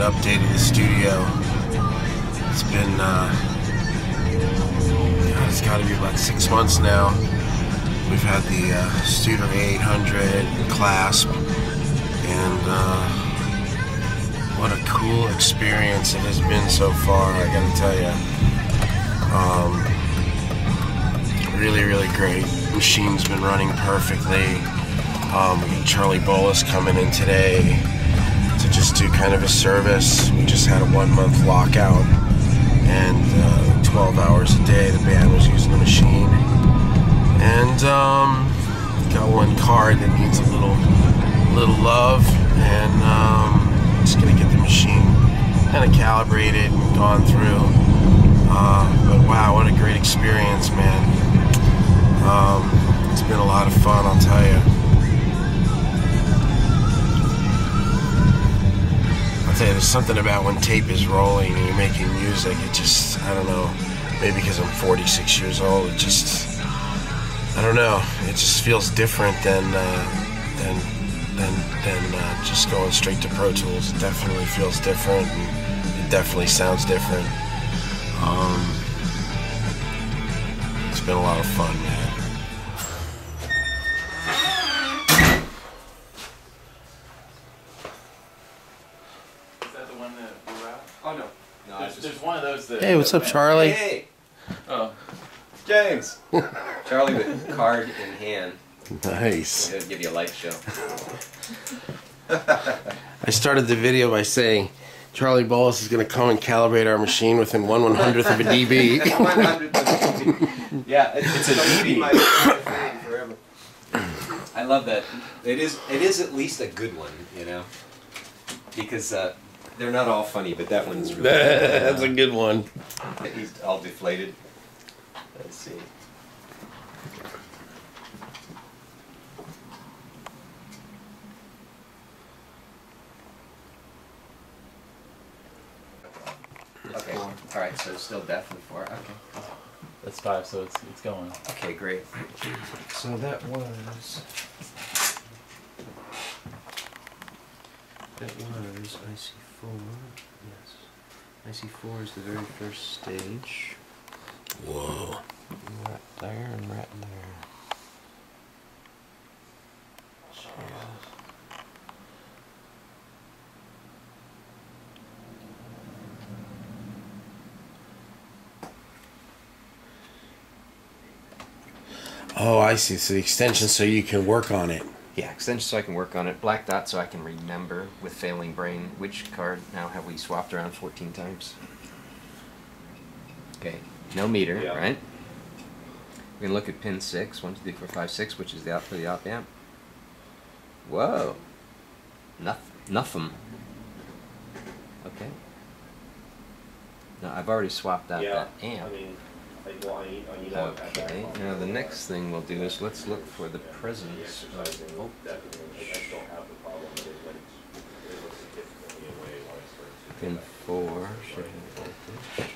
updated the studio. It's been, it's got to be about 6 months now. We've had the Studer A800 clasp, and what a cool experience it has been so far, I gotta tell you. Really, really great. Machine's been running perfectly. We got Charlie Bolois coming in today to just do kind of a service. We just had a 1-month lockout, and 12 hours a day the band was using the machine. And got one card that needs a little love, and just gonna get the machine kind of calibrated and gone through. But wow, what a great experience, man. It's been a lot of fun, I'll tell you. There's something about when tape is rolling and you're making music, it just, I don't know, maybe because I'm 46 years old, it just, I don't know, it just feels different than just going straight to Pro Tools. It definitely feels different, and it definitely sounds different. It's been a lot of fun, man. Oh, no. There's one of those that... Hey, what's up, Charlie? Hey! Oh. James! Charlie with card in hand. Nice. It'll give you a light show. I started the video by saying Charlie Bolois is going to come and calibrate our machine within 1/100th of a dB. 1/100th of a dB. Yeah, it's a dB. Forever. I love that. It is at least a good one, you know? Because they're not all funny, but that one's really good. That's a good one. He's all deflated. Let's see. Okay. Alright, so it's still definitely 4. Okay. That's 5, so it's going. Okay, great. So that was IC4. Yes. IC4 is the very first stage. Whoa. Right there and right there. Jesus. Oh, I see. So the extension so you can work on it. Yeah, extension so I can work on it. Black dot so I can remember with failing brain which card now have we swapped around 14 times. Okay, no meter, yeah. Right? We're gonna look at pin 6, 1, 2, 3, 4, 5, 6, which is the output of the op amp. Whoa, nothing. Okay. Now I've already swapped out that amp. Okay, now the next thing we'll do is let's look for the presence of voltage. Pin 4 should have voltage.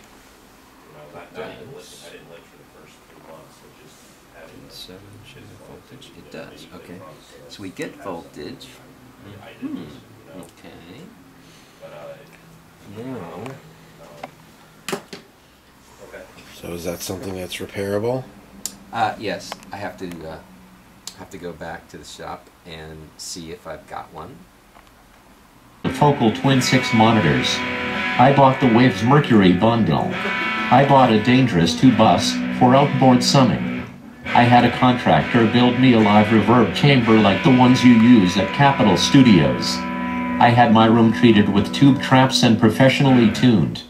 Pin 7 should have voltage. It does, okay. So we get voltage. Okay. Now... So is that something that's repairable? Yes, I have to go back to the shop and see if I've got one. Focal Twin 6 monitors. I bought the Waves Mercury bundle. I bought a Dangerous 2 bus for outboard summing. I had a contractor build me a live reverb chamber like the ones you use at Capitol Studios. I had my room treated with tube traps and professionally tuned.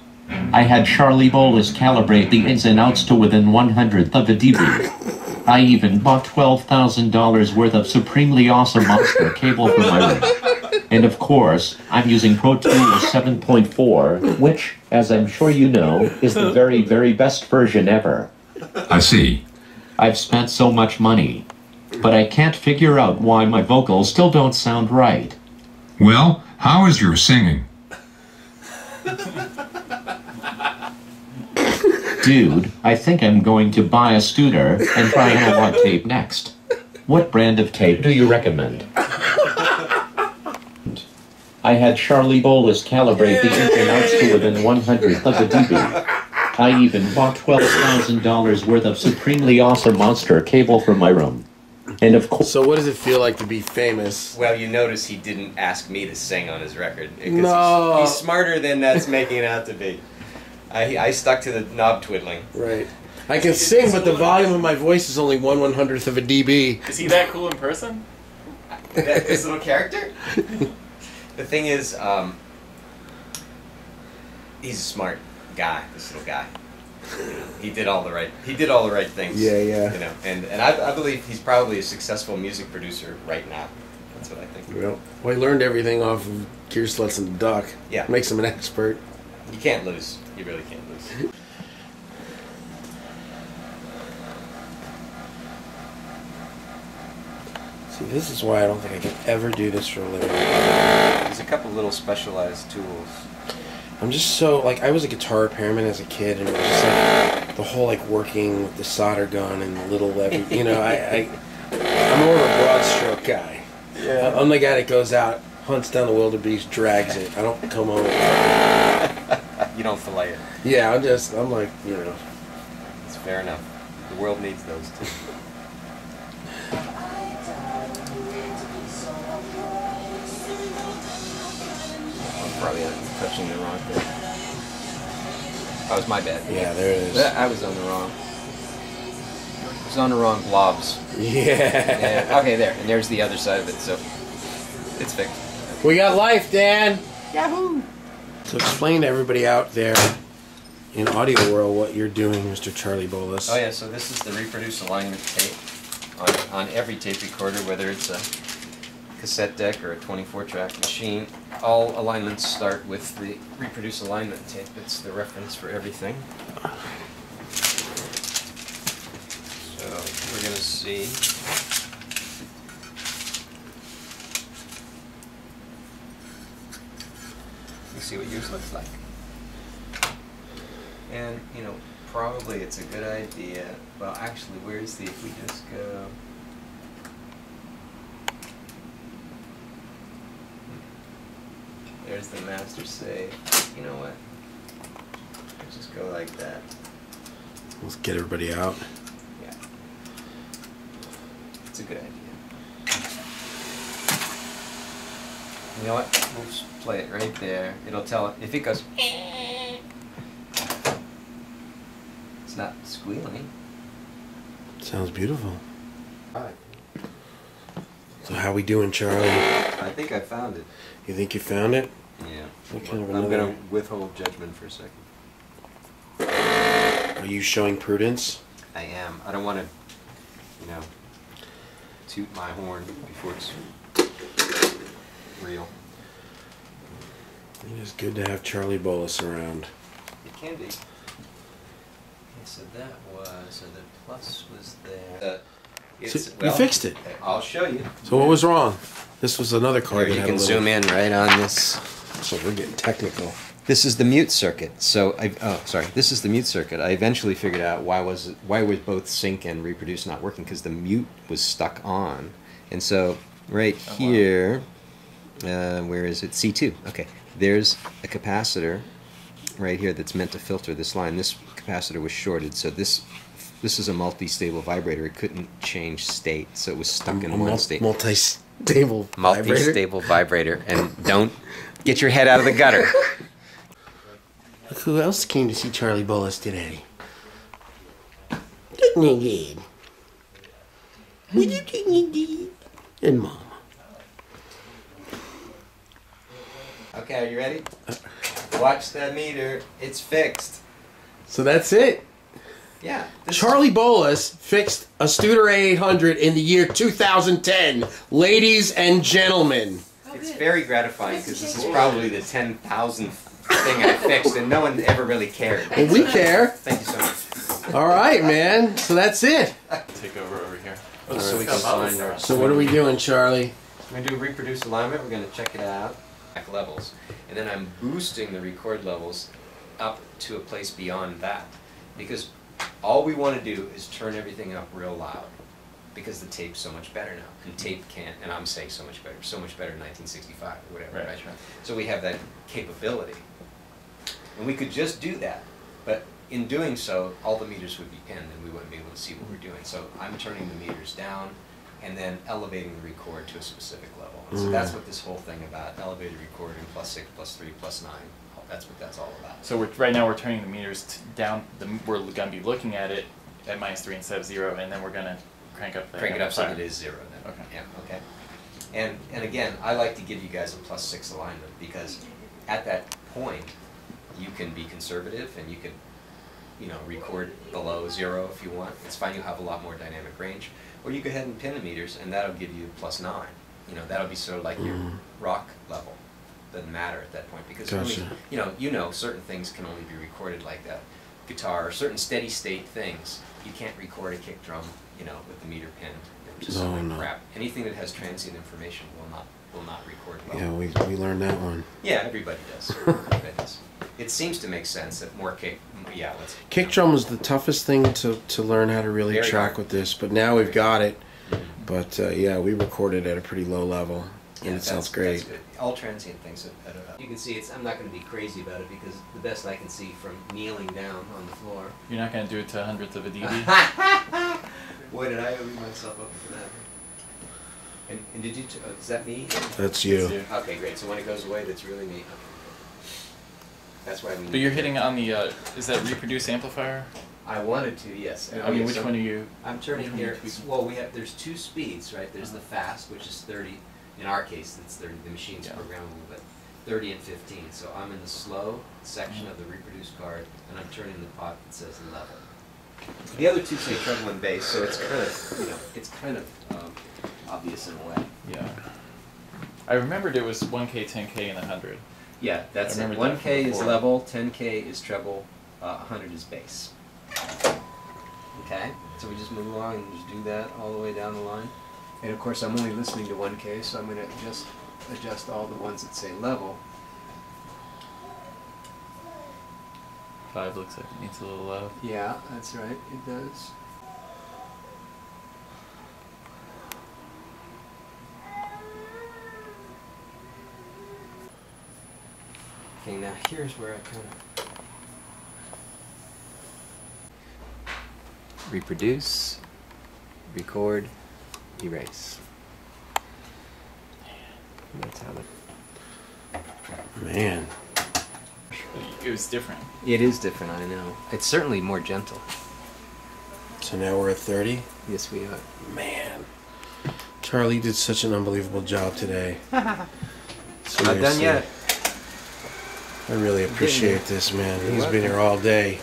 I had Charlie Bolois calibrate the ins and outs to within 1/100th of a dB. I even bought $12,000 worth of supremely awesome monster cable for my room. And of course, I'm using Pro Tools 7.4, which, as I'm sure you know, is the very, very best version ever. I see. I've spent so much money, but I can't figure out why my vocals still don't sound right. Well, how is your singing? Dude, I think I'm going to buy a Studer and try analog tape next. What brand of tape do you recommend? I had Charlie Bolois calibrate the in and outs to within 100th of a dB. I even bought $12,000 worth of supremely awesome monster cable for my room. And of course... So what does it feel like to be famous? Well, you notice he didn't ask me to sing on his record. No! He's smarter than that's making it out to be. I stuck to the knob twiddling. Right. I can sing, but the volume of my voice is only 1/100th of a dB. Is he that cool in person? This little character? The thing is, he's a smart guy. This little guy. He did all the right things. Yeah, yeah. You know, and I believe he's probably a successful music producer right now. That's what I think. Well, he learned everything off of Gearslutz and the Duck. Yeah. Makes him an expert. You can't lose. You really can't lose. See, this is why I don't think I can ever do this for a living. There's a couple little specialized tools. I'm just so, like, I was a guitar repairman as a kid, and it was just like the whole, like, working with the solder gun and the little levy. You know, I'm more of a broad stroke guy. Yeah. I'm the guy that goes out, hunts down the wildebeest, drags it. I don't come home. You don't fillet it. Yeah, I'm like, you know. It's fair enough. The world needs those too. Probably touching the wrong thing. That was my bad. Yeah, there it is. I was on the wrong. I was on the wrong blobs. Yeah. Okay, there. And there's the other side of it, so it's fixed. We got life, Dan! Yahoo! So explain to everybody out there in audio world what you're doing, Mr. Charlie Bolois. Oh yeah, so this is the reproduce alignment tape on every tape recorder, whether it's a cassette deck or a 24-track machine. All alignments start with the reproduce alignment tape. It's the reference for everything. So we're going to see. You see what yours looks like. And, you know, probably it's a good idea. Well, actually, where's the, if we just go. There's the master save. You know what? Let's just go like that. Let's get everybody out. Yeah. It's a good idea. You know what? We'll just play it right there. It'll tell it. If it goes... It's not squealing. Sounds beautiful. Alright. So how we doing, Charlie? I think I found it. You think you found it? Yeah. What kind of I'm another- going to withhold judgment for a second. Are you showing prudence? I am. I don't want to, you know, toot my horn before it's real. It is good to have Charlie Bolois around. It can be. Okay, so that was, so the plus was there. So you fixed it. Okay, I'll show you. So what was wrong? This was another card. Here, you can zoom in right on this. So we're getting technical. This is the mute circuit. So this is the mute circuit. I eventually figured out why was both sync and reproduce not working, because the mute was stuck on. And so right here, where is it? C2. Okay, there's a capacitor right here that's meant to filter this line. This capacitor was shorted, so this is a multi-stable vibrator. It couldn't change state, so it was stuck in one state. Multi-stable vibrator. Multi-stable vibrator, and don't get your head out of the gutter. Look who else came to see Charlie Bolois today. Didn't he, Dad? Would you take me, Dad? And Mama. Okay, are you ready? Watch that meter. It's fixed. So that's it. Yeah. Charlie Bolois fixed a Studer A800 in the year 2010. Ladies and gentlemen. It's very gratifying because this is probably the 10,000th thing I fixed, and no one ever really cared. Well, we care. Thank you so much. All right, man. So that's it. Take over here. So we can find our. So what are we doing, Charlie? We're going to do reproduce alignment. We're going to check it out. Levels, and then I'm boosting the record levels up to a place beyond that, because all we want to do is turn everything up real loud. because the tape's so much better now. And tape can't, and I'm saying so much better in 1965 or whatever, right? Right. So we have that capability. And we could just do that, but in doing so, all the meters would be pinned and we wouldn't be able to see what we're doing. So I'm turning the meters down and then elevating the record to a specific level. And so that's what this whole thing about elevated recording +6, +3, +9, that's what that's all about. So right now we're turning the meters down. We're going to be looking at it at -3 instead of 0, and then we're going to crank up the Crank it up so that amplifier. it is 0 then. Okay. Yeah, okay. And again, I like to give you guys a +6 alignment because at that point you can be conservative and you can, you know, record below 0 if you want. It's fine, you'll have a lot more dynamic range. Or you go ahead and pin the meters and that'll give you +9. You know, that'll be sort of like your rock level. Doesn't matter at that point because Gotcha. really, you know, certain things can only be recorded like that. Guitar, certain steady state things, you can't record a kick drum, you know, with the meter pinned. It's just crap. Anything that has transient information will not record well. Yeah, we learned that one. Yeah, everybody does. Everybody does. It seems to make sense that more kick. Yeah, let's. Kick drum was the toughest thing to learn how to really Very track hard. with this, but now we've got it. But yeah, we recorded at a pretty low level, and it sounds great. That's good. All transient things. You can see it's. I'm not going to be crazy about it because the best I can see from kneeling down on the floor. You're not going to do it to 100th of a dB? Boy, did I open myself up for that. And did you? Is that me? That's you. Okay, great. So when it goes away, that's really me. Okay. That's why we. But you're hitting on the, is that reproduce amplifier? I wanted to, yes. I mean, which one are you? I'm turning which one are you here. tweaking? Well, there's 2 speeds, right? There's the fast, which is 30. In our case, it's 30. The machine's programmable, but 30 and 15. So I'm in the slow section of the reproduce card, and I'm turning the pot that says level. The other 2 say treble and bass, so it's kind of, you know, it's kind of obvious in a way. Yeah. I remembered it was 1K, 10K, and 100. Yeah, that's it. remember that 1K from is before. level, 10K is treble, 100 is bass. Okay, so we just move along and just do that all the way down the line. And of course, I'm only listening to 1K, so I'm going to just adjust all the ones that say level. 5 looks like it needs a little love. Yeah, that's right, it does. Okay, now here's where I kind of reproduce, record, erase. And that's how Man. It was different. it is different, I know. It's certainly more gentle. So now we're at 30. Yes, we are. Man. Charlie did such an unbelievable job today. Not Seriously. done yet. I really appreciate this, man. He's been here all day.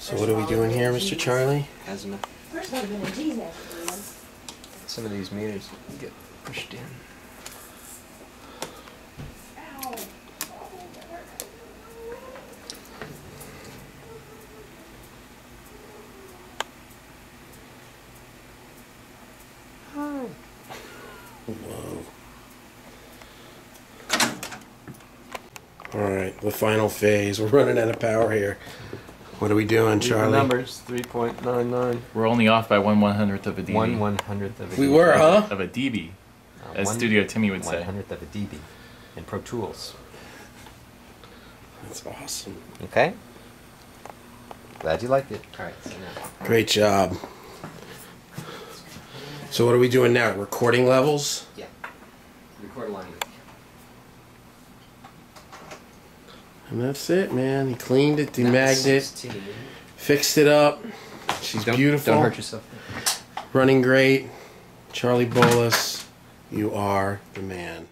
So what are we doing here, Mr. Charlie? Azimuth. First one been a G's after one. Some of these meters get pushed in. Ow. Whoa. Alright, the final phase. We're running out of power here. What are we doing, Charlie? Numbers 3.99. We're only off by 1/100th of a dB. 1/100th of a We dB. were, huh? Of a dB, as one- Studio Timmy would say. 1/100th of a dB in Pro Tools. That's awesome. Okay. Glad you liked it. All right. So now. Great job. So what are we doing now? Recording levels? Yeah. Record alignment. And that's it, man. He cleaned it, Now demagged it, 16. fixed it up. She's beautiful. Don't hurt yourself. Running great. Charlie Bolois, you are the man.